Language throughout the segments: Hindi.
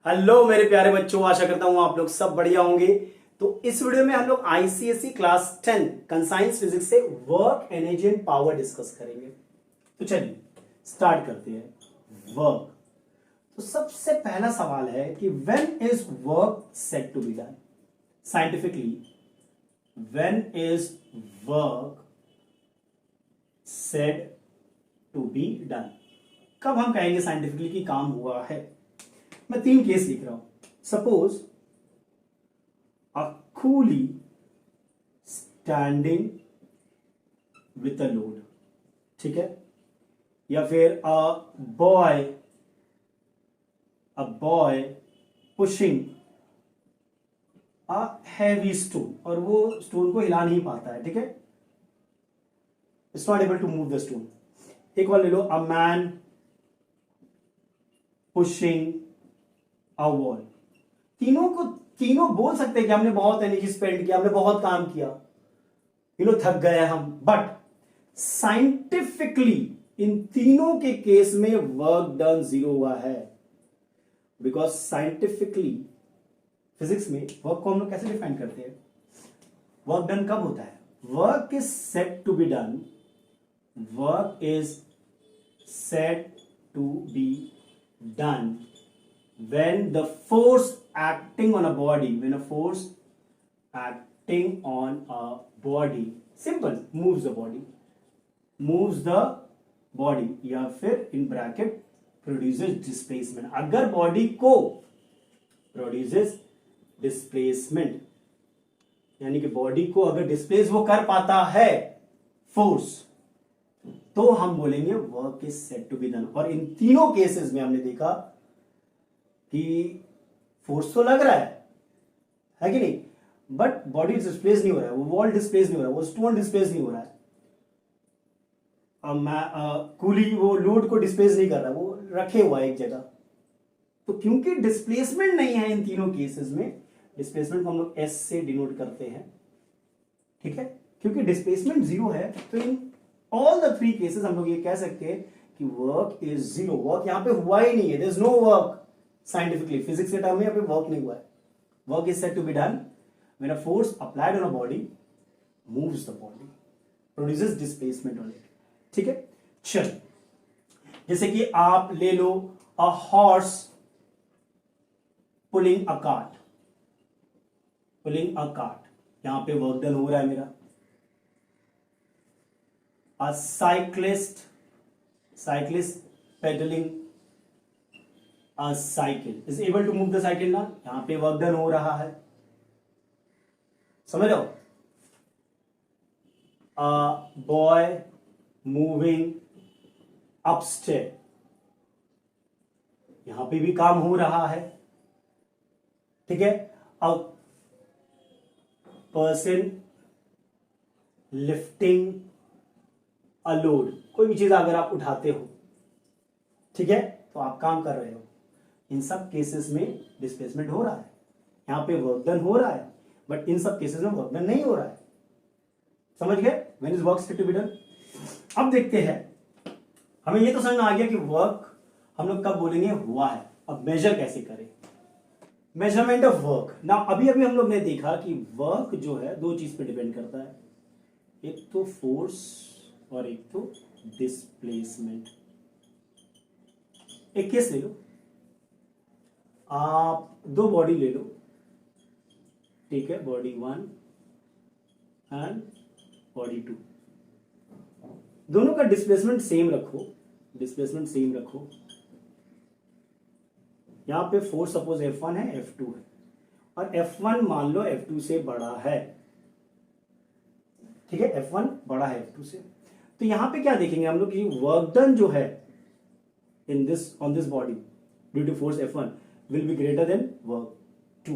हेलो मेरे प्यारे बच्चों, आशा करता हूं आप लोग सब बढ़िया होंगे। तो इस वीडियो में हम लोग आईसीएसई क्लास 10 कंसाइंस फिजिक्स से work, energy and power discuss करेंगे। तो चलिए स्टार्ट करते हैं। वर्क, तो सबसे पहला सवाल है कि when is work said to be done scientifically. When is work said to be done, कब हम कहेंगे साइंटिफिकली कि काम हुआ है। मैं 3 केस लिख रहा हूं। Suppose a coolie standing with a load, ठीक है, या फिर a boy pushing a heavy stone, और वो स्टोन को हिला नहीं पाता है, ठीक है, it's not able to move the stone. एक और ले लो, a man pushing a wall. तीनों बोल सकते हैं कि हमने बहुत एनर्जी स्पेंड किया, हमने बहुत काम किया, थक गए हम, बट साइंटिफिकली इन तीनों के केस में वर्क डन 0 हुआ है। बिकॉज साइंटिफिकली फिजिक्स में वर्क को हम लोग कैसे डिफाइन करते हैं? वर्क डन कब होता है? Work is said to be done, work is said to be done when the force acting on a body, when a force acting on a body, simple, moves the body या फिर in bracket produces displacement। अगर बॉडी को produces displacement, यानी कि बॉडी को अगर डिस्प्लेस वो कर पाता है फोर्स, तो हम बोलेंगे work is said to be done. और इन तीनों केसेस में हमने देखा कि फोर्स तो लग रहा है कि नहीं, बट बॉडी डिस्प्लेस नहीं हो रहा है, वो वॉल डिस्प्लेस नहीं हो रहा है, वो स्टोन डिस्प्लेस नहीं हो रहा है, कूली वो लोड को डिस्प्लेस नहीं कर रहा है, वो रखे हुआ है एक जगह। तो क्योंकि डिस्प्लेसमेंट नहीं है इन तीनों केसेस में, डिस्प्लेसमेंट को हम लोग एस से डिनोट करते हैं, ठीक है। क्योंकि डिस्प्लेसमेंट 0 है, तो इन ऑल द 3 केसेस हम लोग ये कह सकते हैं कि वर्क इज 0। वर्क यहां पे हुआ ही नहीं है, there is no work. Scientifically physics के टर्म में यहाँ पे वर्क नहीं हुआ है। Work is said to be done when a force applied on a body moves the body, produces displacement on it, ठीक है। चल, जैसे कि आप ले लो a horse pulling a cart, यहां पे वर्क डन हो रहा है मेरा। A cyclist pedalling a cycle is able to move the cycle ना, यहां पे वर्क डन हो रहा है, समझ रहे हो। a boy moving upstairs, यहां पे भी काम हो रहा है, ठीक है। a person lifting a load, कोई भी चीज अगर आप उठाते हो, ठीक है, तो आप काम कर रहे हो। इन सब केसेस में डिस्प्लेसमेंट हो रहा है, यहां पे वर्क डन हो रहा है, बट इन सब केसेस में वर्क डन नहीं हो रहा है, समझ गए। When is work said to be done. अब देखते हैं, हमें ये तो समझ में आ गया कि वर्क हम लोग कब बोलेंगे हुआ है। अब मेजर कैसे करें? मेजरमेंट ऑफ वर्क ना, अभी हम लोग ने देखा कि वर्क जो है 2 चीज पे डिपेंड करता है, एक तो फोर्स और एक तो डिस्प्लेसमेंट। एक केस ले लो, आप 2 बॉडी ले लो, ठीक है, बॉडी 1 एंड बॉडी 2, दोनों का डिस्प्लेसमेंट सेम रखो, यहां पे फोर्स सपोज F1 है, F2 है, और F1 मान लो F2 से बड़ा है, ठीक है, F1 बड़ा है F2 से। तो यहां पे क्या देखेंगे हम लोग कि वर्क डन जो है in this on this body due to force F1 will be greater than work 2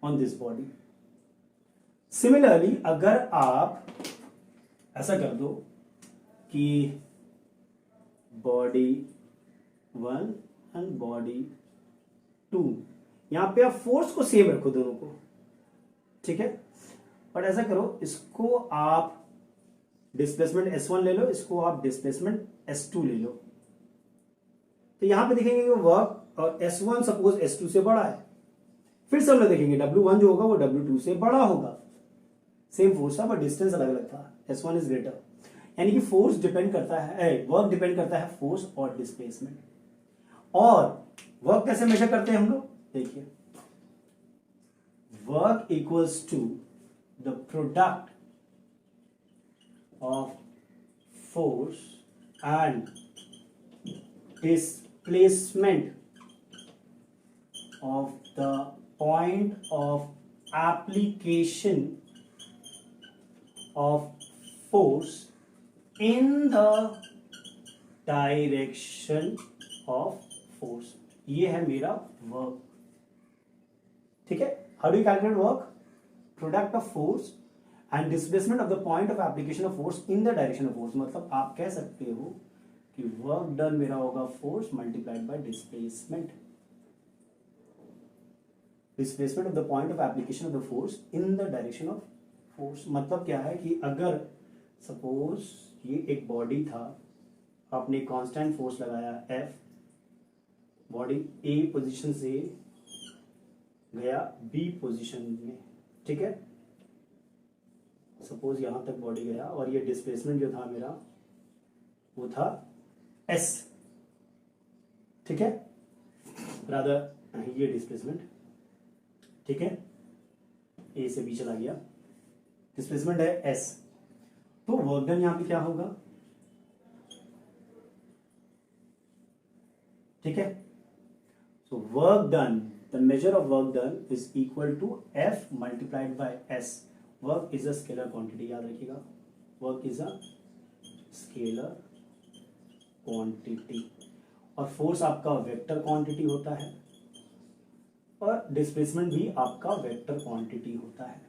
on this body. Similarly, अगर आप ऐसा कर दो कि बॉडी 1 एंड बॉडी 2, यहां पे आप फोर्स को सेम रखो दोनों को, ठीक है, बट ऐसा करो, इसको आप डिस्प्लेसमेंट S1 ले लो, इसको आप डिस्प्लेसमेंट S2 ले लो। तो यहां पे देखेंगे कि वर्क और S1 सपोज S2 से बड़ा है, फिर से हम लोग देखेंगे W1 जो होगा वो W2 से बड़ा होगा, सेम फोर्स था बट डिस्टेंस अलग अलग था, S1 इज ग्रेटर। यानी कि फोर्स डिपेंड करता है, वर्क डिपेंड करता है फोर्स और डिस्प्लेसमेंट। और वर्क कैसे मेजर करते हैं हम लोग, देखिए work equals to the product of force and displacement of the point of application of force in the direction of force। ये है मेरा वर्क, ठीक है। How do you calculate work, product of force and displacement of the point of application of force in the direction of force. मतलब आप कह सकते हो कि वर्क डन मेरा होगा force multiplied by displacement, displacement of the point of application of the force in the direction of force. मतलब क्या है कि अगर सपोज ये एक बॉडी था, आपने कांस्टेंट फोर्स लगाया F, बॉडी A पोजीशन से गया B पोजीशन में, ठीक है, सपोज यहां तक बॉडी गया और ये डिस्प्लेसमेंट जो था मेरा वो था S, ठीक है, रादर ये डिस्प्लेसमेंट, ठीक है, ए से बी चला गया, डिस्प्लेसमेंट है S, तो वर्क डन यहां पे क्या होगा, ठीक है। So work done, the measure of work done is equal to F multiplied by S। Work is a scalar quantity, याद रखिएगा, work is a scalar quantity, और फोर्स आपका वेक्टर क्वांटिटी होता है और डिस्प्लेसमेंट भी आपका वेक्टर क्वांटिटी होता है।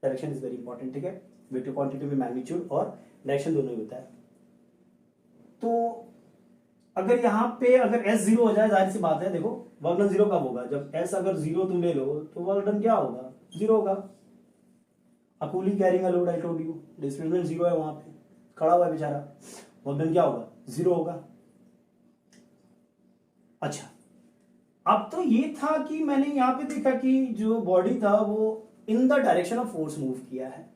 डायरेक्शन इज वेरी इंपॉर्टेंट, ठीक है, वेक्टर क्वांटिटी में मैग्नीट्यूड और डायरेक्शन दोनों ही होता है। तो अगर यहाँ पे अगर S 0 हो जाए, जाहिर सी बात है, देखो वर्क डन 0 कब होगा, जब S अगर 0 तुम ले लो तो वर्क डन क्या होगा, 0 होगा। A coolie carrying a load, I told you, displacement 0 है, वहां पे खड़ा हुआ है बेचारा, वर्क डन क्या होगा, 0 होगा। अच्छा, अब तो ये था कि मैंने यहां पे देखा कि जो बॉडी था वो इन the direction of force move किया है,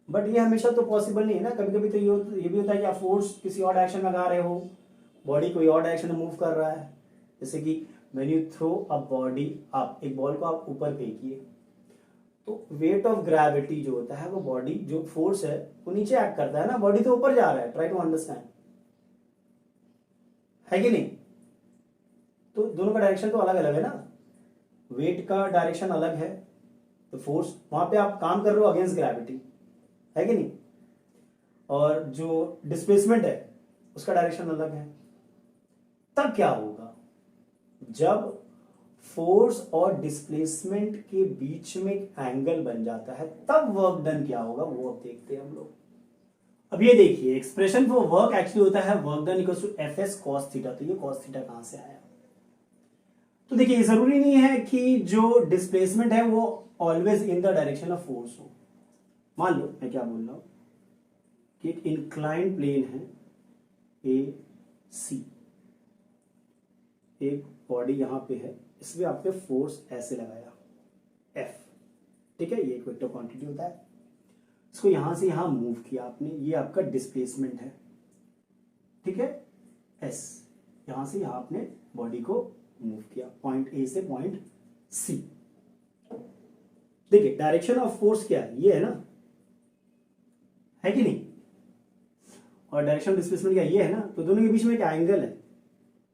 बट ये हमेशा तो पॉसिबल नहीं है ना, कभी कभी तो ये भी होता है कि आप फोर्स किसी और डायरेक्शन में लगा रहे हो, बॉडी कोई और डायरेक्शन में मूव कर रहा है। जैसे कि when you throw a body up, एक बॉल को आप ऊपर फेंकिए तो वेट ऑफ ग्रेविटी जो होता है वो बॉडी जो फोर्स है वो नीचे एक्ट करता है ना, बॉडी तो ऊपर जा रहा है, ट्राई टू अंडरस्टैंड, है कि नहीं। तो दोनों का डायरेक्शन तो अलग अलग है ना, वेट का डायरेक्शन अलग है, तो फोर्स वहां पे आप काम कर रहे हो अगेंस्ट ग्रेविटी, है कि नहीं, और जो डिस्प्लेसमेंट है उसका डायरेक्शन अलग है। तब क्या होगा, जब फोर्स और डिस्प्लेसमेंट के बीच में एक एंगल बन जाता है तब वर्क डन क्या होगा, वो अब देखते हैं हम लोग। अब ये देखिए एक्सप्रेशन फॉर वर्क एक्चुअली होता है work done equals to FS cos theta. तो ये cos थीटा कहां से आया, तो देखिए जरूरी नहीं है कि जो डिस्प्लेसमेंट है वो always in the direction of force हो। मान लो मैं क्या बोल रहा हूं कि एक इंक्लाइन प्लेन है AC, एक बॉडी यहां पे है, इसमें आपने फोर्स ऐसे लगाया F, ठीक है, ये एक वेक्टर क्वांटिटी होता है, इसको यहां से यहां मूव किया आपने, ये आपका डिस्प्लेसमेंट है, ठीक है, S, यहां से यहां आपने बॉडी को मूव किया पॉइंट A से पॉइंट C। देखिए डायरेक्शन ऑफ फोर्स क्या है, ये है ना, है कि नहीं, और डायरेक्शन ऑफ डिस्प्लेसमेंट क्या, ये है ना, तो दोनों के बीच में एक एंगल है,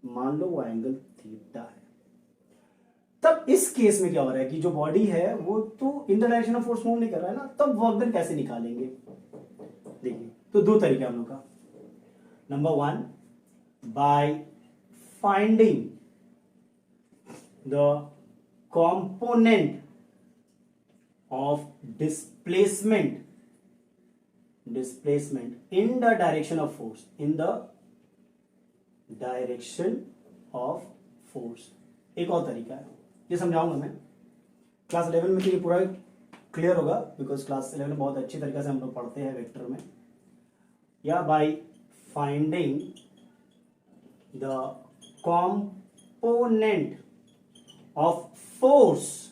मान लो वो एंगल थीटा है। तब इस केस में क्या हो रहा है कि जो बॉडी है वो तो इन the direction of force move नहीं कर रहा है ना, तब वर्क डन कैसे निकालेंगे, देखिए तो दो तरीके हम लोग का। Number 1, bye finding the component of displacement in the direction of force, in the direction of force। एक और तरीका है, ये समझाऊंगा मैं क्लास 11 में, तो ये पूरा क्लियर होगा बिकॉज क्लास 11 में बहुत अच्छी तरीके से हम लोग पढ़ते हैं वेक्टर में। या bye finding the component component of force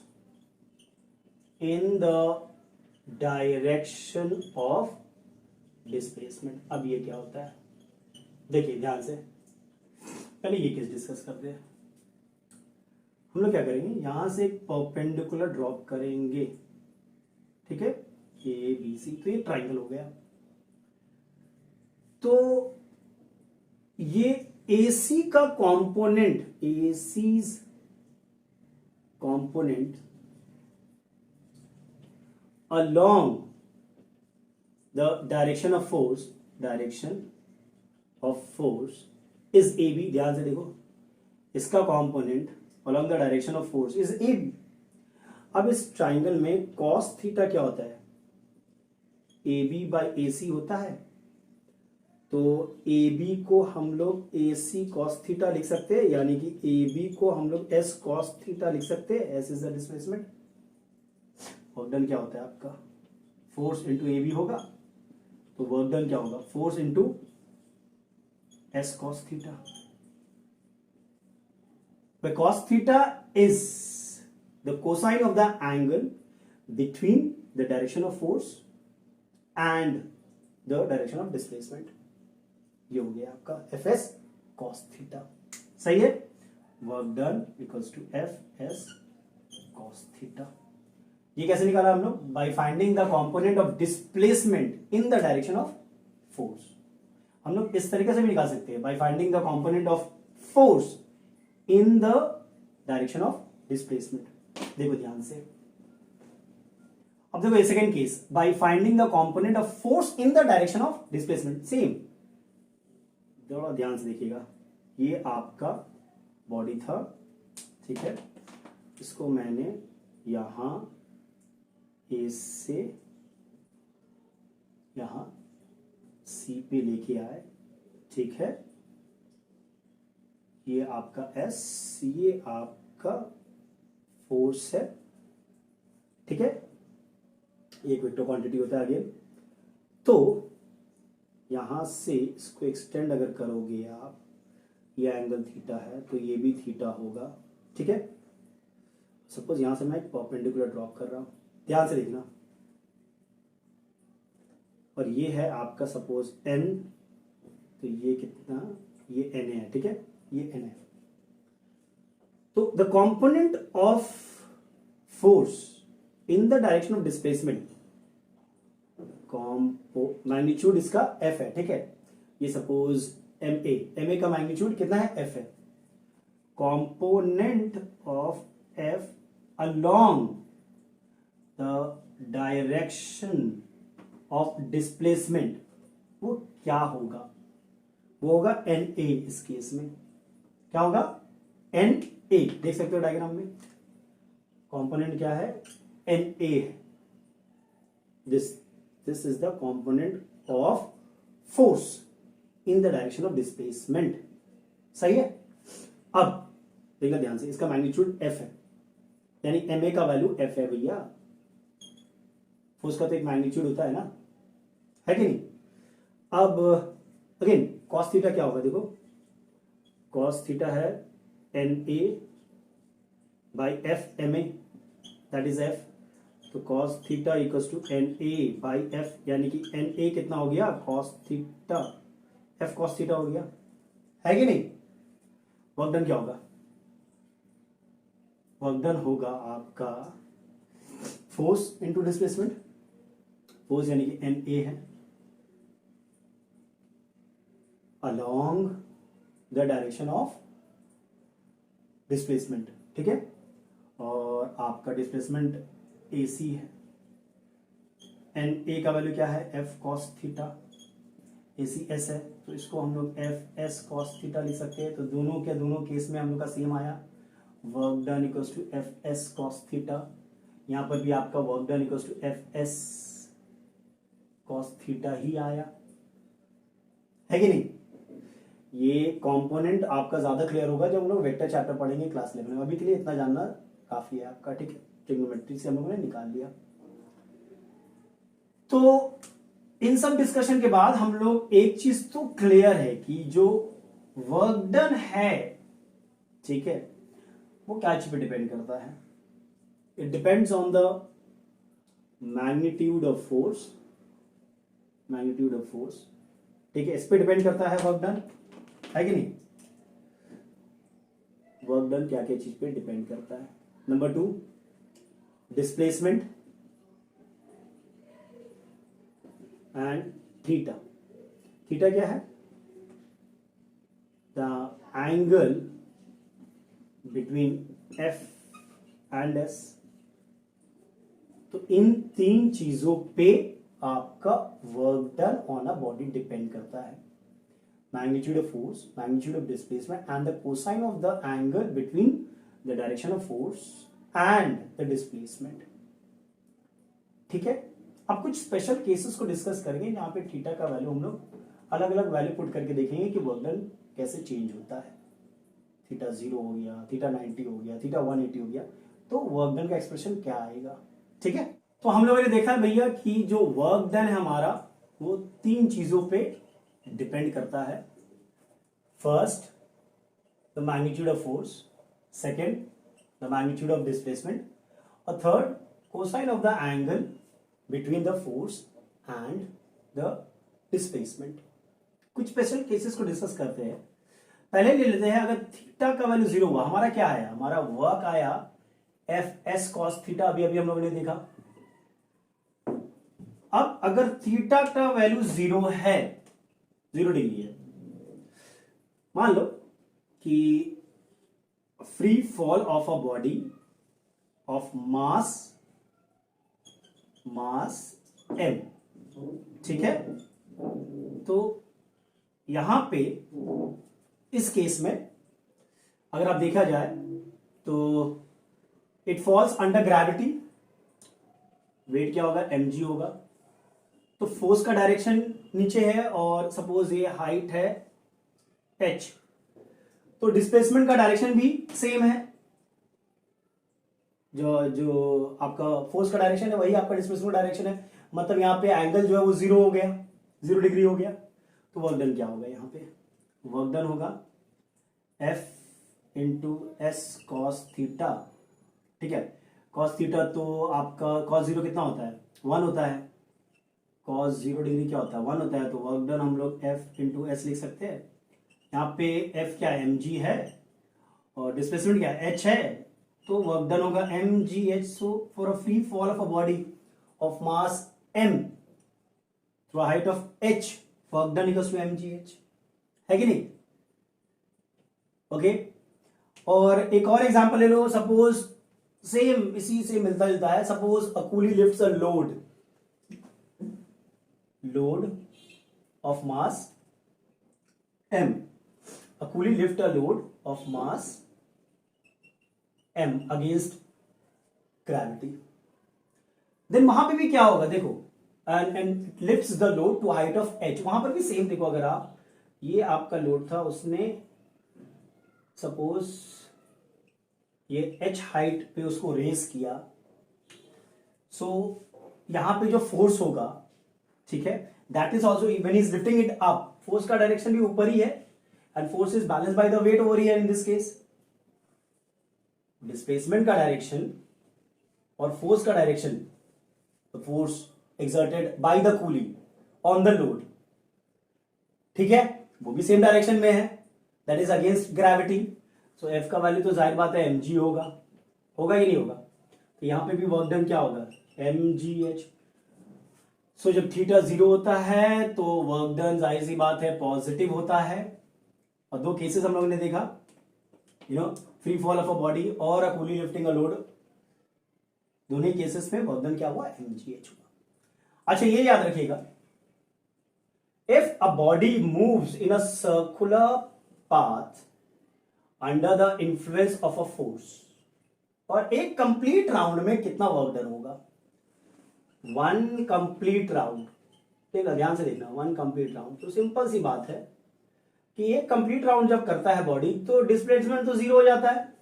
in the direction of displacement. अब ये क्या होता है, देखिए ध्यान से, पहले ये केस डिस्कस करते हैं। हम लोग क्या करेंगे, यहां से एक परपेंडिकुलर ड्रॉप करेंगे, ठीक है, ए बी सी, तो ये ट्राइंगल हो गया। तो ये AC का component, AC's component along the direction of force is AB। ध्यान से देखो, इसका component along the direction of force is AB। अब इस ट्राइंगल में cos थीटा क्या होता है, AB by AC होता है। तो AB को हम लोग AC cos थीटा लिख सकते हैं, यानी कि AB को हम लोग S cos थीटा लिख सकते हैं। S is the displacement. Work done क्या होता है आपका, फोर्स इंटू AB होगा, तो वर्क डन क्या होगा, force into S cos theta. cos theta is the cosine of the angle between the direction of force and the direction of displacement. ये हो गया आपका FS cos थीटा। सही है, work done equals to FS cos theta. ये कैसे निकाला हम लोग, by finding the component of displacement in the direction of force. हम लोग इस तरीके से भी निकाल सकते हैं, by finding the component of force in the direction of displacement. देखो ध्यान से, अब देखो ये second case, bye finding the component of force in the direction of displacement. Same, थोड़ा ध्यान से देखिएगा, ये आपका बॉडी था, ठीक है, इसको मैंने यहां ए से यहां सी पे लेके आए, ठीक है, ये आपका S, ये आपका फोर्स है, ठीक है, एक वेक्टर क्वांटिटी होता है अगेन। तो यहां से इसको एक्सटेंड अगर करोगे आप, ये एंगल थीटा है तो ये भी थीटा होगा, ठीक है। सपोज यहां से मैं एक परपेंडिकुलर ड्रॉप कर रहा हूं, ध्यान से देखना, और ये है आपका सपोज N, तो ये कितना, ये NA है, ठीक है, ये NA है। तो the component of force in the direction of displacement, magnitude इसका F है, ठीक है, ये सपोज MA का मैग्नीट्यूड कितना है, F है। Component of F along the direction of displacement, वो क्या होगा, वो होगा NA। इस केस में क्या होगा, NA। देख सकते हो डायग्राम में, कंपोनेंट क्या है, NA है। This is the component of force in the direction of displacement. सही है। अब देखना ध्यान से, इसका मैग्नीट्यूड F है, यानी MA का वैल्यू F है भैया। फोर्स का तो एक मैग्नीट्यूड होता है ना, है कि नहीं। अब अगेन cos थीटा क्या होगा, देखो cos थीटा है NA by F MA, that is F। तो cos theta equals to NA by F, यानी कि NA कितना हो गया, cos theta, F cos theta हो गया, है कि नहीं। वर्क डन क्या होगा, वर्क डन होगा आपका फोर्स इंटू डिस्प्लेसमेंट। फोर्स यानी कि NA है along the direction of displacement, ठीक है, और आपका डिस्प्लेसमेंट AC है। NA का वैल्यू क्या है, F cos theta, AC S है, तो इसको हम लोग FS cos थीटा लिख सकते हैं। तो दोनों के दोनों केस में हम लोग का सेम आया, work done equals to FS cos theta. यहां पर भी आपका work done equals to FS cos theta ही आया, है कि नहीं। ये कंपोनेंट आपका ज्यादा क्लियर होगा जब हम लोग वेक्टर चैप्टर पढ़ेंगे क्लास 11 में। अभी के लिए इतना जानना काफी है आपका, ठीक है। ट्रिग्नोमेट्री से हम लोगों ने निकाल लिया। तो इन सब डिस्कशन के बाद हम लोग एक चीज तो क्लियर है कि जो वर्क डन है, ठीक है, वो क्या चीज पे डिपेंड करता है? It depends on the magnitude of force, magnitude of force, ठीक है, इस पे डिपेंड करता है वर्क डन, है कि नहीं? वर्क डन क्या क्या चीज पे डिपेंड करता है? Number 2, displacement and theta. Theta क्या है? The angle between F and S. तो इन 3 चीजों पे आपका work done on a body depend करता है। magnitude of force, magnitude of displacement and the cosine of the angle between the direction of force and the displacement। ठीक है, अब कुछ स्पेशल केसेस को डिस्कस करेंगे जहां पे थीटा का वैल्यू हम लोग अलग अलग वैल्यू पुट करके देखेंगे कि वर्क डन कैसे चेंज होता है। थीटा 0 हो गया, थीटा 90 हो गया, थीटा 180 हो गया, तो वर्क डन का एक्सप्रेशन क्या आएगा। ठीक है, तो हम लोगों ने देखा भैया कि जो वर्क डन है हमारा वो 3 चीजों पे डिपेंड करता है। First, the magnitude of force, second, the magnitude of displacement, और third, cosine of the angle between the force and the displacement. कुछ स्पेशल केसेस को डिस्कस करते हैं। पहले ले लेते हैं, अगर थीटा का वैल्यू 0 हुआ, हमारा क्या आया? हमारा वर्क आया एफ एस कॉस थीटा, अभी अभी हम लोगों ने देखा। अब अगर थीटा का वैल्यू 0 है, 0 डिग्री है, मान लो कि free fall of a body of mass m, ठीक है, तो यहां पे इस केस में अगर आप देखा जाए तो it falls under gravity. Weight क्या होगा? mg होगा। तो फोर्स का डायरेक्शन नीचे है और सपोज ये हाइट है h, तो डिस्प्लेसमेंट का डायरेक्शन भी सेम है। जो आपका फोर्स का डायरेक्शन है वही आपका डिस्प्लेसमेंट डायरेक्शन है, मतलब यहाँ पे एंगल जो है वो 0 हो गया, 0 डिग्री हो गया। तो वर्क डन क्या होगा? यहाँ पे वर्क डन होगा F into S cos theta, ठीक है। कॉस थीटा तो आपका कॉस 0 कितना होता है? 1 होता है। कॉस 0 डिग्री क्या होता है? 1 होता है। तो वर्क डन हम लोग F इंटू एस लिख सकते हैं। यहाँ पे F क्या है? mg है, और डिस्प्लेसमेंट क्या है? h है, तो वर्क डन होगा mgh। So for a free fall of a body of mass m through height of h, work done equals to mgh, है कि नहीं? ओके, और एक और एग्जांपल ले लो। सपोज सेम इसी से मिलता जुलता है। Suppose a coolie lifts a load of mass m, a coolie lift a load of mass m against gravity, then वहां पे भी क्या होगा? देखो, and lifts the load to height of h, वहां पर भी सेम। देखो, अगर आप, ये आपका लोड था, उसने सपोज ये h हाइट पे उसको रेस किया, सो यहां पे जो फोर्स होगा, ठीक है, that is also when is lifting it up, force का डायरेक्शन भी ऊपर ही है, and force is balanced by the weight over here in this case। Displacement का डायरेक्शन और फोर्स का direction, the force exerted by the coolie on the load, ठीक है, वो भी सेम डायरेक्शन में है, that is against gravity। so F का वैल्यू तो जाहिर बात है mg होगा कि नहीं होगा? तो यहां पे भी वर्क डन क्या होगा? mgh। सो जब थीटा 0 होता है तो वर्क डन जाहिर सी बात है पॉजिटिव होता है। और 2 केसेस हम लोगों ने देखा, free fall of a body और अ कूली लिफ्टिंग अ लोड, दोनों केसेस में वर्क डन क्या हुआ? mgh हुआ। अच्छा, ये याद रखिएगा, if a body moves in a circular path under the influence of a force, और एक कंप्लीट राउंड में कितना वर्क डन होगा? 1 कंप्लीट राउंड। ठीक है, ध्यान से देखना, 1 कंप्लीट राउंड। तो सिंपल सी बात है कि एक कंप्लीट राउंड जब करता है बॉडी तो डिस्प्लेसमेंट तो 0 हो जाता है।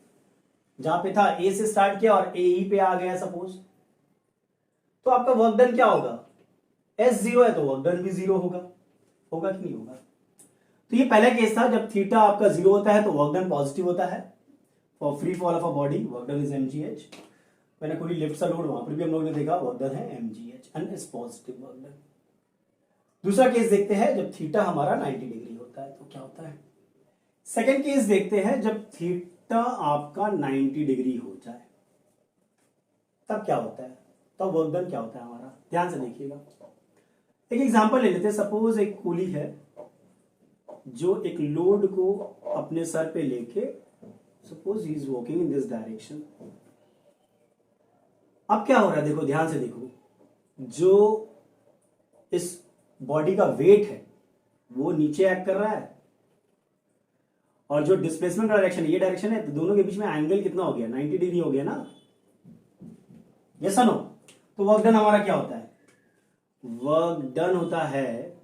जहां पे था ए से स्टार्ट किया और ए ही पे आ गया सपोज, तो आपका वर्क डन क्या होगा? एस 0 है तो वर्क डन भी 0 होगा कि नहीं होगा? तो ये पहला केस था, जब थीटा आपका 0 होता है तो वर्क डन पॉजिटिव होता है, for free fall of a body work done is mgh. मैंने कोई लिफ्ट सा लोड, वहां पर भी हम लोग ने देखा वर्क डन है mgh and is positive work done. दूसरा केस देखते हैं जब थीटा हमारा 90 डिग्री होता है तो क्या होता है. सेकेंड केस देखते हैं जब थीटा आपका 90 डिग्री हो जाए तब क्या होता है, तब वर्क डन क्या होता है हमारा. ध्यान से देखिएगा. एक एग्जांपल ले लेते हैं. सपोज एक कूली है जो एक लोड को अपने सर पे लेके, suppose he is walking in this direction. अब क्या हो रहा है देखो, ध्यान से देखो. जो इस बॉडी का वेट है वो नीचे एक्ट कर रहा है और जो डिस्प्लेसमेंट का डायरेक्शन ये डायरेक्शन है, तो दोनों के बीच में एंगल कितना हो गया, 90 डिग्री हो गया ना. यस और नो. तो वर्क डन हमारा क्या होता है, वर्क डन होता है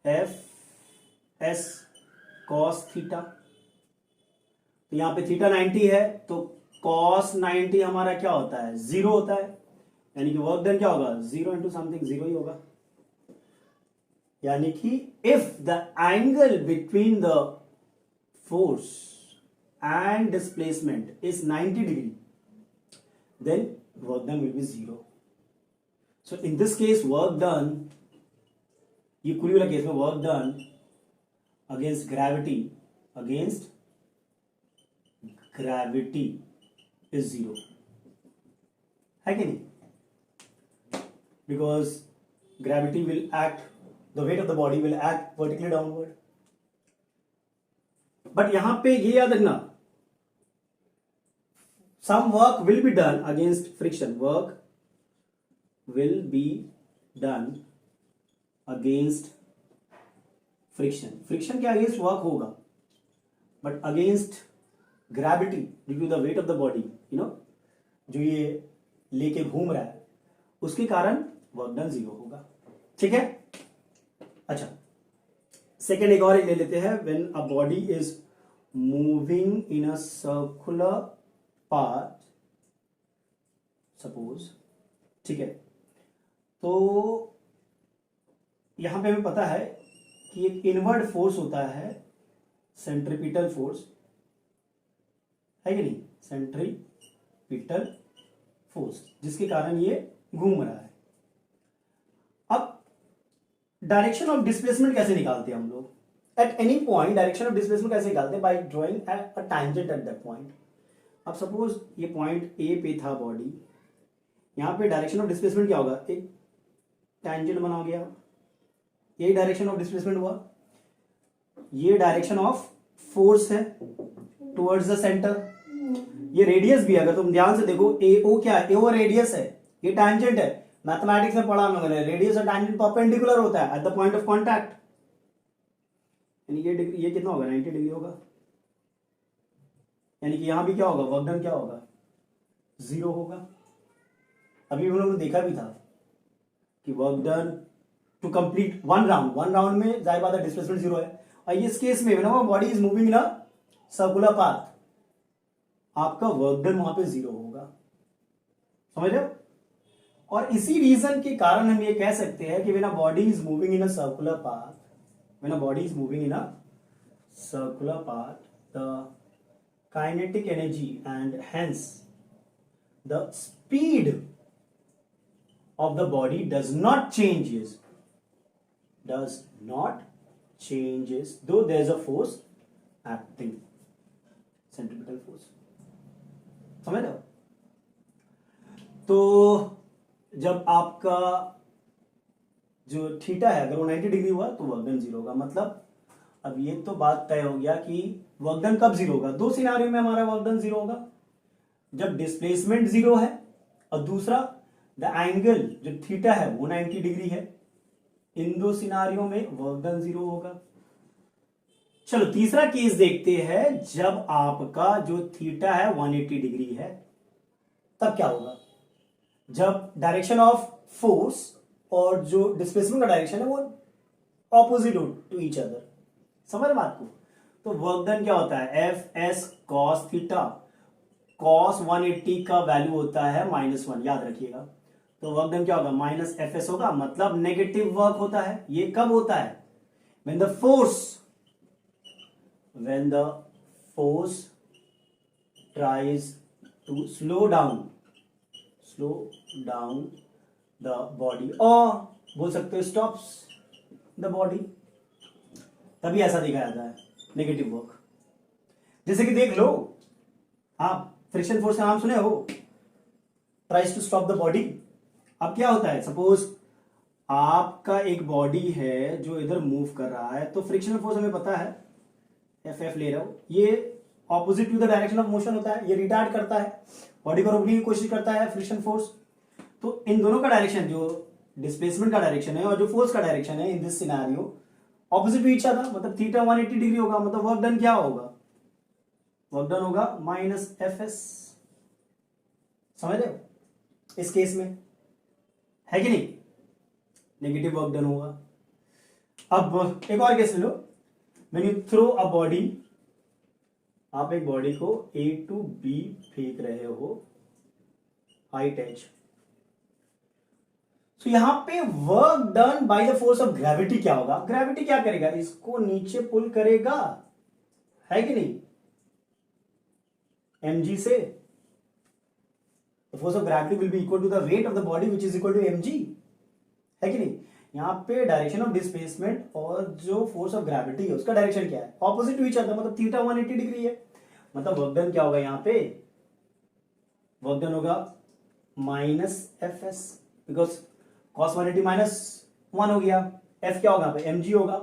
एफ एस कॉस थीटा. तो यहां पे थीटा 90 है तो कॉस 90 हमारा क्या होता है, 0 होता है. यानी कि वर्क डन क्या होगा, 0 इंटू समथिंग 0 ही होगा. यानी कि if the angle between the force and displacement is 90 degree then work done will be 0. So in this case work done, ये कुली वाला केस में work done against gravity is 0 है कि नहीं. Because gravity will act, the weight of the body will act vertically downward. But यहां पे ये याद रखना, some work will be done against friction. Work will be done against friction. Friction के against work होगा, but against gravity due to the weight of the body, you know, जो ये लेके घूम रहा है उसके कारण वर्क डन 0 होगा. ठीक है. अच्छा, सेकेंड एक और ले लेते हैं. When a body is moving in a circular path, suppose, ठीक है, तो यहां पे हमें पता है कि एक इनवर्ड फोर्स होता है सेंट्रीपिटल फोर्स, है कि नहीं, सेंट्रीपिटल फोर्स, जिसके कारण ये घूम रहा है. अब डायरेक्शन ऑफ डिस्प्लेसमेंट कैसे निकालते हैं हम लोग, at any point direction of displacement कैसे निकालते हैं, bye drawing a tangent at that point. अब सपोज ये पॉइंट ए पे था बॉडी, यहां पे डायरेक्शन ऑफ डिस्प्लेसमेंट क्या होगा, एक टैंजेंट बना गया, ये डायरेक्शन ऑफ डिस्प्लेसमेंट हुआ. ये डायरेक्शन ऑफ फोर्स है टुवर्ड्स द सेंटर. ये रेडियस भी, अगर तुम ध्यान से देखो, ए ओ क्या है, ए ओ रेडियस है, ये टैंजेंट है. मैथमेटिक्स में पढ़ा हम लोगों ने, रेडियस और टैंजेंट परपेंडिकुलर होता है at the point of contact. यानी ये डिग्री, ये कितना होगा, 90 डिग्री होगा. यानी कि यहां भी क्या होगा, वर्क डन क्या होगा, 0 होगा. अभी हम लोगों ने देखा भी था कि work done to complete one round में जाहिर बात है डिस्प्लेसमेंट 0 है. और इस केस में body is moving in a circular path, आपका वर्क डन वहां पे 0 होगा. समझ रहे हो. और इसी रीजन के कारण हम ये कह सकते हैं कि when a body is moving in a circular path, when a body is moving in a circular path, the kinetic energy and hence the speed of the body does not changes though there is a force acting, centripetal force. समझ रहे हो. तो जब आपका जो थीटा है अगर वो 90 डिग्री हुआ तो वर्क डन 0 होगा. मतलब अब ये तो बात तय हो गया कि वर्क डन कब 0 होगा. दो सिनारियो में हमारा वर्क डन 0 होगा, जब डिस्प्लेसमेंट 0 है और दूसरा द एंगल जो थीटा है वो 90 डिग्री है. इन दो सिनारियो में वर्क डन 0 होगा. चलो तीसरा केस देखते हैं, जब आपका जो थीटा है 180 डिग्री है तब क्या होगा. जब डायरेक्शन ऑफ फोर्स और जो डिस्प्लेसमेंट का डायरेक्शन है वो ऑपोजिट हो टू ईच अदर. समझ बात को. तो वर्क डन क्या होता है, F S cos theta. Cos 180 का वैल्यू होता है -1, याद रखिएगा. तो वर्क डन क्या होगा, माइनस एफ एस होगा, मतलब नेगेटिव वर्क होता है. ये कब होता है, when the force tries to slow down the body, और बोल सकते हो stops the body, तभी ऐसा देखा जाता है नेगेटिव वर्क। जैसे कि देख लो, आप फ्रिक्शन फोर्स का नाम सुने हो, tries to stop the body. अब क्या होता है, सपोज आपका एक बॉडी है जो इधर मूव कर रहा है, तो फ्रिक्शनल फोर्स हमें पता है, एफ ले रहा हूं, ये opposite to the direction of motion होता है, ये रिटार्ड करता है, बॉडी को रोकने की कोशिश करता है फ्रिक्शन फोर्स। तो इन दोनों का डायरेक्शन, जो डिस्प्लेसमेंट का डायरेक्शन है और जो फोर्स का डायरेक्शन है in this scenario opposite to each other, मतलब थीटा 180 डिग्री होगा, मतलब वर्क डन क्या होगा, वर्क डन होगा माइनस एफ एस। समझ रहे हो, इस केस में है कि नहीं, नेगेटिव वर्क डन होगा। अब एक और केस ले लो, when you throw a body, आप एक बॉडी को ए टू बी फेंक रहे हो, हाइट एच, तो यहां पे work done by the force of gravity क्या होगा, ग्रेविटी क्या करेगा, इसको नीचे पुल करेगा, है कि नहीं, mg से, the force of gravity will be equal to the weight of the body which is equal to mg, है कि नहीं। यहां पे डायरेक्शन ऑफ डिस्प्लेसमेंट और जो फोर्स ऑफ ग्रेविटी है उसका डायरेक्शन क्या है, ऑपोजिट टू ईच अदर, मतलब थीटा 180 डिग्री है, मतलब वर्क डन क्या होगा, यहां पे वर्क डन होगा minus F S, because cos 180 minus 1 हो गया, f क्या होगा यहाँ पे, mg होगा,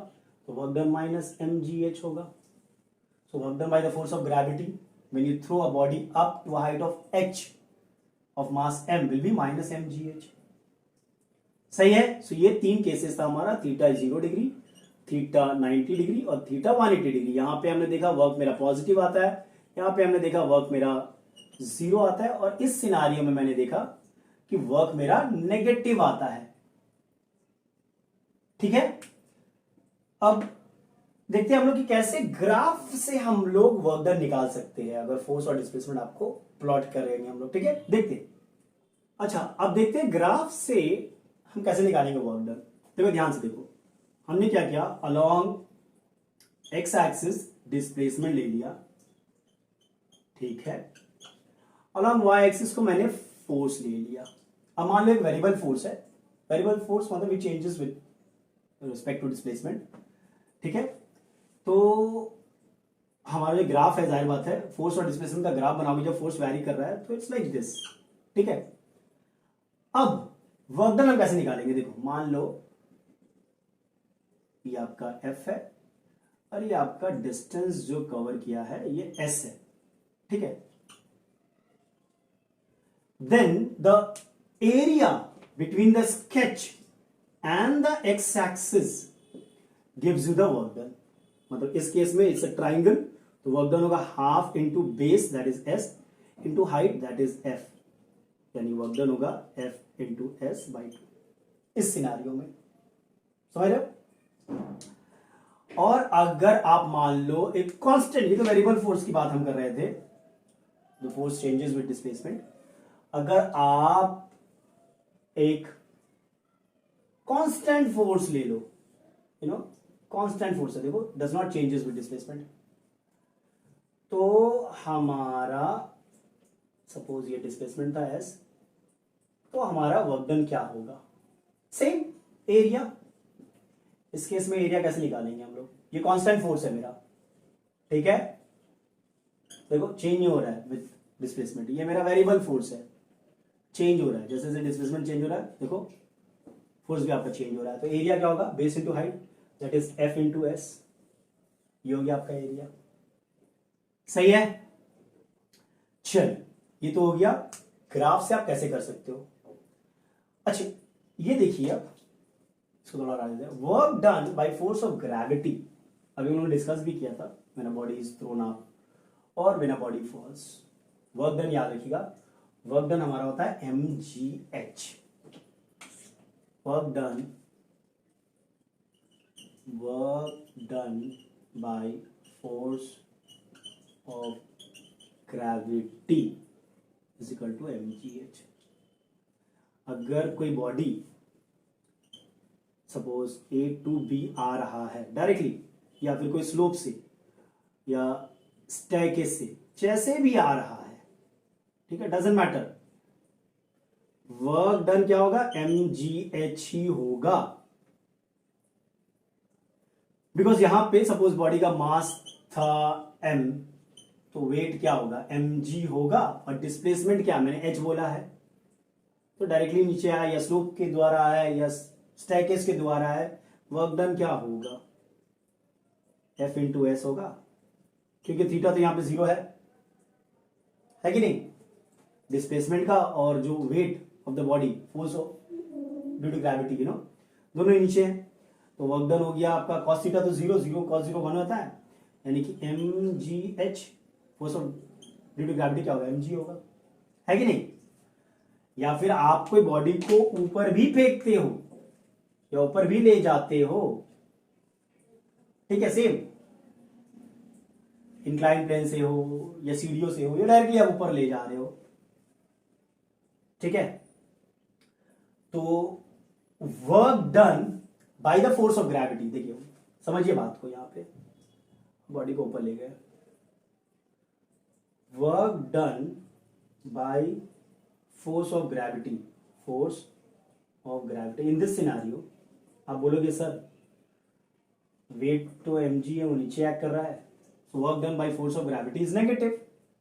तो वर्क डन माइनस mgh होगा। सो work done by the force of gravity when you throw a body up to a height of h of mass m will be minus mgh। सही है। सो ये तीन केसेस था हमारा, थीटा 0 डिग्री, थीटा 90 डिग्री और थीटा 180 डिग्री। यहां पे हमने देखा वर्क मेरा पॉजिटिव आता है, यहां पे हमने देखा वर्क मेरा 0 आता है, और इस सिनारियो में मैंने देखा कि वर्क मेरा नेगेटिव आता है। ठीक है, अब देखते हैं हम लोग कि कैसे ग्राफ से हम लोग वर्क डन निकाल सकते हैं, अगर फोर्स और डिस्प्लेसमेंट आपको प्लॉट करेंगे हम लोग। ठीक है, देखते हैं। अच्छा, अब देखते हैं ग्राफ से हम कैसे निकालेंगे वर्क डन। देखो ध्यान से देखो, हमने क्या किया, अलोंग एक्स एक्सिस डिस्प्लेसमेंट ले लिया, ठीक है, अलोंग वाई एक्सिस को मैंने फोर्स ले लिया। अब मान लो एक वेरिएबल फोर्स है, वेरिएबल फोर्स मतलब it changes with respect to displacement. ठीक है, तो हमारा जो ग्राफ है, जाहिर बात है फोर्स और डिस्प्लेसमेंट का ग्राफ बनाओगे जब फोर्स वैरी कर रहा है, तो इट्स लाइक दिस। ठीक है, अब वर्क डन हम कैसे निकालेंगे, देखो मान लो ये आपका एफ है और ये आपका डिस्टेंस जो कवर किया है ये एस है। ठीक है, then the area between the sketch and the x axis gives you the work done. मतलब इस केस में इट्स अ ट्राइंगल, तो वर्क डन होगा half into base that is S into height that is F, यानी वर्क डन होगा एफ इंटू एस बाई 2 इस सिनारियो में। समझ रहे हो? और अगर आप मान लो एक कांस्टेंट, ये तो वेरिएबल फोर्स की बात हम कर रहे थे, the force changes with displacement, अगर आप एक कांस्टेंट फोर्स ले लो, यू नो कांस्टेंट फोर्स है, देखो does not changes with displacement, तो हमारा सपोज ये डिस्प्लेसमेंट था एस, तो हमारा वर्क डन क्या होगा, सेम एरिया। इस केस में एरिया कैसे निकालेंगे हम लोग, ये कांस्टेंट फोर्स है मेरा, ठीक है, देखो चेंज नहीं हो रहा है विद डिस्प्लेसमेंट, ये मेरा वेरिएबल फोर्स है, चेंज हो रहा है जैसे जैसे डिस्प्लेसमेंट चेंज हो रहा है, देखो फोर्स भी आपका चेंज हो रहा है, तो एरिया क्या होगा, base into height that is F into S, ये हो गया आपका एरिया। सही है, चल ये तो हो गया ग्राफ से आप कैसे कर सकते हो। अच्छा ये देखिए, अब इसको थोड़ा हटा देते हैं, work done by force of gravity, अभी उन्होंने डिस्कस भी किया था, when a body is thrown up और when a body falls. Work done याद रखिएगा, वर्क डन हमारा होता है mgh, work done by force of gravity is equal to mgh। अगर कोई बॉडी सपोज ए टू बी आ रहा है डायरेक्टली, या फिर कोई स्लोप से या स्टेयरकेस से, जैसे भी आ रहा है, ठीक है, डजेंट मैटर, वर्क डन क्या होगा, mgh ही होगा, बिकॉज यहां पे सपोज बॉडी का मास था m, तो वेट क्या होगा, mg होगा, और डिस्प्लेसमेंट क्या, मैंने h बोला है, तो डायरेक्टली नीचे आया या स्लोप के द्वारा आया या स्टैकेस के द्वारा है, वर्क डन क्या होगा, F इंटू एस होगा, क्योंकि थीटा तो यहां पे 0 है कि नहीं, डिस्प्लेसमेंट का और जो weight of the body, force of due to gravity, you know, दोनों ही नीचे हैं, तो वर्क डन हो गया आपका कॉस थीटा तो 0, 0 कॉस 0 1 होता है, यानी कि mgh force of due to gravity क्या होगा, mg होगा, है कि नहीं। या फिर आप कोई बॉडी को ऊपर भी फेंकते हो या ऊपर भी ले जाते हो, ठीक है, सेम इंक्लाइन प्लेन से हो या सीढ़ियों से हो या डायरेक्टली आप ऊपर ले जा रहे हो, ठीक है, तो work done by the force of gravity, देखिए समझिए बात को, यहां पे बॉडी को ऊपर ले गए, work done by force of gravity, force of gravity in this scenario, आप बोलोगे सर वेट तो mg है, वो नीचे एक्ट कर रहा है, so work done by force of gravity is negative,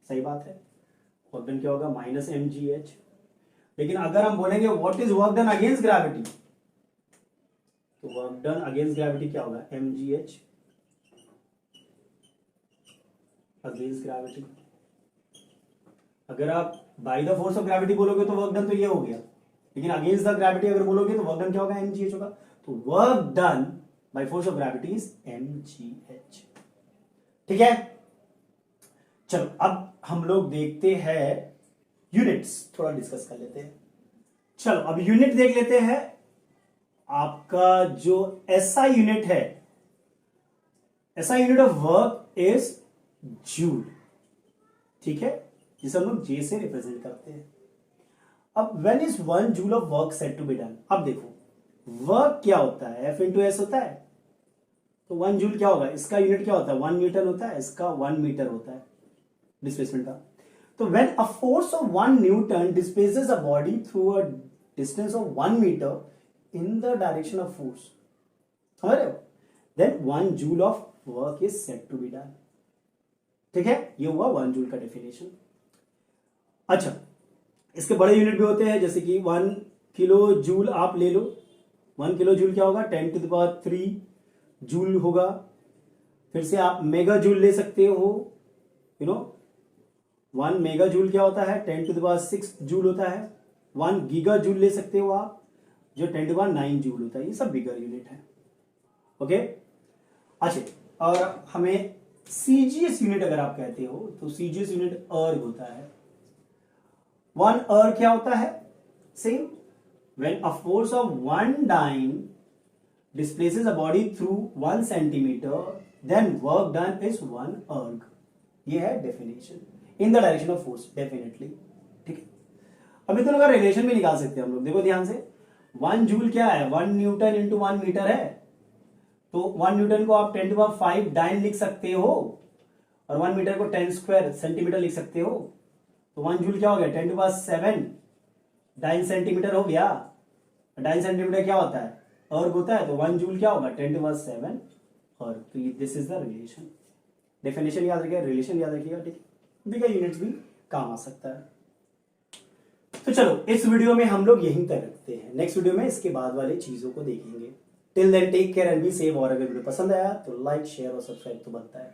सही बात है, वर्क डन क्या होगा, माइनस mgh। लेकिन अगर हम बोलेंगे what is work done against gravity, तो वर्क डन अगेंस्ट ग्रेविटी क्या होगा, mgh अगेंस्ट ग्रेविटी। अगर आप by the force of gravity बोलोगे तो वर्क डन तो ये हो गया, लेकिन अगेंस्ट द ग्रेविटी अगर बोलोगे तो वर्क डन क्या होगा, mgh होगा, तो work done by force of gravity is mgh, ठीक है। चलो अब हम लोग देखते हैं यूनिट्स, थोड़ा डिस्कस कर लेते हैं। चलो अब यूनिट देख लेते हैं। आपका जो एसआई यूनिट है, SI unit of work is joule, ठीक है, जिसे हम लोग जे से रिप्रेजेंट करते हैं। अब when is 1 joule of work said to be done, अब देखो वर्क क्या होता है, F इंटू एस होता है, तो 1 जूल क्या होगा, इसका यूनिट क्या होता है, 1 न्यूटन होता है, इसका 1 मीटर होता है डिस्प्लेसमेंट का। तो when a force of 1 newton displaces a body through a distance of 1 metre in the direction of force, समझ रहे हो, then 1 joule of work is said to be done, ठीक है, ये हुआ 1 जूल का डेफिनेशन। अच्छा, इसके बड़े यूनिट भी होते हैं, जैसे कि 1 किलो जूल आप ले लो, 1 किलो जूल क्या होगा, 10 टू द पावर 3 जूल होगा। फिर से आप मेगा जूल ले सकते हो, यू नो 1 मेगा जूल क्या होता है, 10 टू द पावर 6 जूल होता है। 1 गीगा जूल ले सकते हो आप, जो 10 टू द पावर 9 जूल होता है। ये सब बिगर यूनिट है, ओके। अच्छा, और हमें सीजीएस यूनिट अगर आप कहते हो तो सीजीएस यूनिट अर्ग होता है। 1 अर्ग क्या होता है, same, when a force of 1 dyne displaces a body through 1 centimeter, then work done is 1 erg। ये है definition, in the direction of force, definitely, ठीक है। अभी दोनों का रिलेशन भी निकाल सकते हैं हम लोग, देखो ध्यान से। 1 जूल क्या है, 1 न्यूटन इंटू 1 मीटर है, तो 1 न्यूटन को आप 10 टू पावर 5 डाइन लिख सकते हो, और 1 मीटर को 10 स्क्वायर सेंटीमीटर लिख सकते हो। तो 1 जूल क्या हो गया, 10 टू पावर 7 डाइन सेंटीमीटर हो गया। डाइन सेंटीमीटर क्या होता है, अर्ग होता है, तो 1 जूल क्या होगा, 10 टू पावर 7 अर्ग। तो this is the relation, definition याद रखिएगा, रिलेशन याद रखिएगा, ठीक है। बिगर यूनिट्स भी काम आ सकता है। तो चलो इस वीडियो में हम लोग यहीं तक रखते हैं, नेक्स्ट वीडियो में इसके बाद वाले चीजों को देखेंगे। Till then take care and be safe. और अगर वीडियो पसंद आया तो लाइक शेयर और सब्सक्राइब तो बनता है।